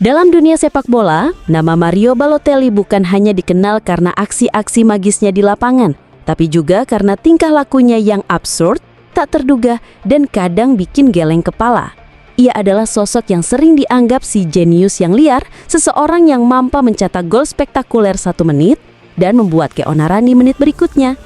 Dalam dunia sepak bola, nama Mario Balotelli bukan hanya dikenal karena aksi-aksi magisnya di lapangan, tapi juga karena tingkah lakunya yang absurd, tak terduga, dan kadang bikin geleng kepala. Ia adalah sosok yang sering dianggap si jenius yang liar, seseorang yang mampu mencetak gol spektakuler 1 menit dan membuat keonaran di menit berikutnya.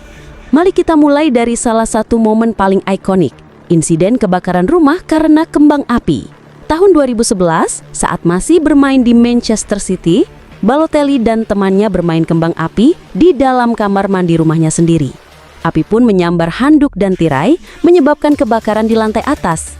Mari kita mulai dari salah satu momen paling ikonik, insiden kebakaran rumah karena kembang api. Tahun 2011, saat masih bermain di Manchester City, Balotelli dan temannya bermain kembang api di dalam kamar mandi rumahnya sendiri. Api pun menyambar handuk dan tirai, menyebabkan kebakaran di lantai atas.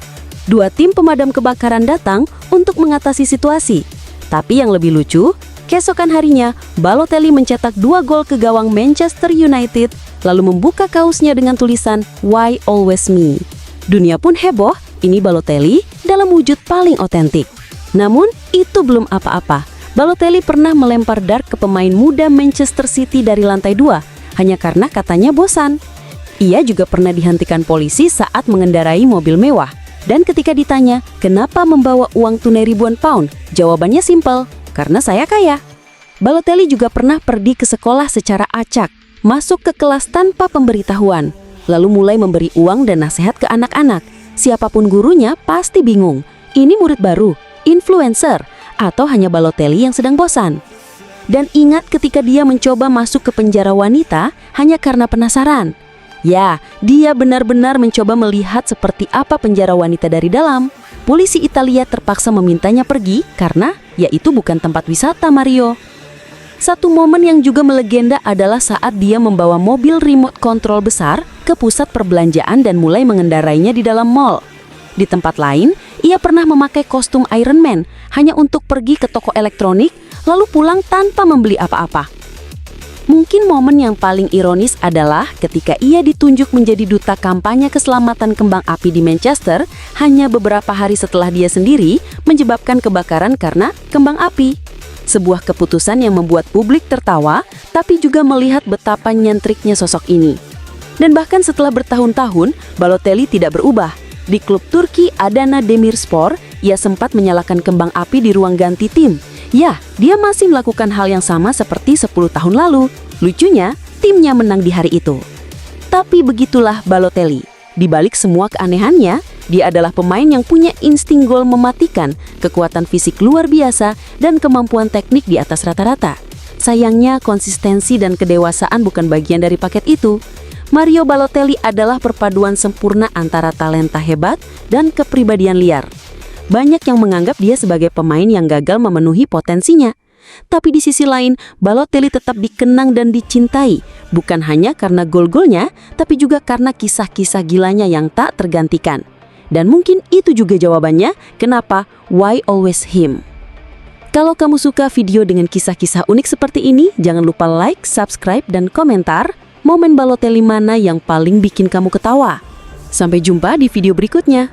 2 tim pemadam kebakaran datang untuk mengatasi situasi. Tapi yang lebih lucu, keesokan harinya, Balotelli mencetak 2 gol ke gawang Manchester United, lalu membuka kaosnya dengan tulisan "Why Always Me". Dunia pun heboh, ini Balotelli dalam wujud paling otentik. Namun, itu belum apa-apa. Balotelli pernah melempar dart ke pemain muda Manchester City dari lantai 2, hanya karena katanya bosan. Ia juga pernah dihentikan polisi saat mengendarai mobil mewah. Dan ketika ditanya, kenapa membawa uang tunai ribuan pound? Jawabannya simpel, karena saya kaya. Balotelli juga pernah pergi ke sekolah secara acak, masuk ke kelas tanpa pemberitahuan, lalu mulai memberi uang dan nasihat ke anak-anak. Siapapun gurunya pasti bingung, ini murid baru, influencer, atau hanya Balotelli yang sedang bosan. Dan ingat ketika dia mencoba masuk ke penjara wanita hanya karena penasaran. Ya, dia benar-benar mencoba melihat seperti apa penjara wanita dari dalam. Polisi Italia terpaksa memintanya pergi karena ya itu bukan tempat wisata Mario. Satu momen yang juga melegenda adalah saat dia membawa mobil remote control besar ke pusat perbelanjaan dan mulai mengendarainya di dalam mall. Di tempat lain, ia pernah memakai kostum Iron Man hanya untuk pergi ke toko elektronik lalu pulang tanpa membeli apa-apa. Mungkin momen yang paling ironis adalah ketika ia ditunjuk menjadi duta kampanye keselamatan kembang api di Manchester hanya beberapa hari setelah dia sendiri menyebabkan kebakaran karena kembang api. Sebuah keputusan yang membuat publik tertawa, tapi juga melihat betapa nyentriknya sosok ini. Dan bahkan setelah bertahun-tahun, Balotelli tidak berubah. Di klub Turki Adana Demirspor, ia sempat menyalakan kembang api di ruang ganti tim. Ya, dia masih melakukan hal yang sama seperti 10 tahun lalu. Lucunya, timnya menang di hari itu. Tapi begitulah Balotelli. Di balik semua keanehannya, dia adalah pemain yang punya insting gol mematikan, kekuatan fisik luar biasa, dan kemampuan teknik di atas rata-rata. Sayangnya, konsistensi dan kedewasaan bukan bagian dari paket itu. Mario Balotelli adalah perpaduan sempurna antara talenta hebat dan kepribadian liar. Banyak yang menganggap dia sebagai pemain yang gagal memenuhi potensinya. Tapi di sisi lain, Balotelli tetap dikenang dan dicintai, bukan hanya karena gol-golnya, tapi juga karena kisah-kisah gilanya yang tak tergantikan. Dan mungkin itu juga jawabannya, kenapa Why Always Him. Kalau kamu suka video dengan kisah-kisah unik seperti ini, jangan lupa like, subscribe, dan komentar momen Balotelli mana yang paling bikin kamu ketawa. Sampai jumpa di video berikutnya.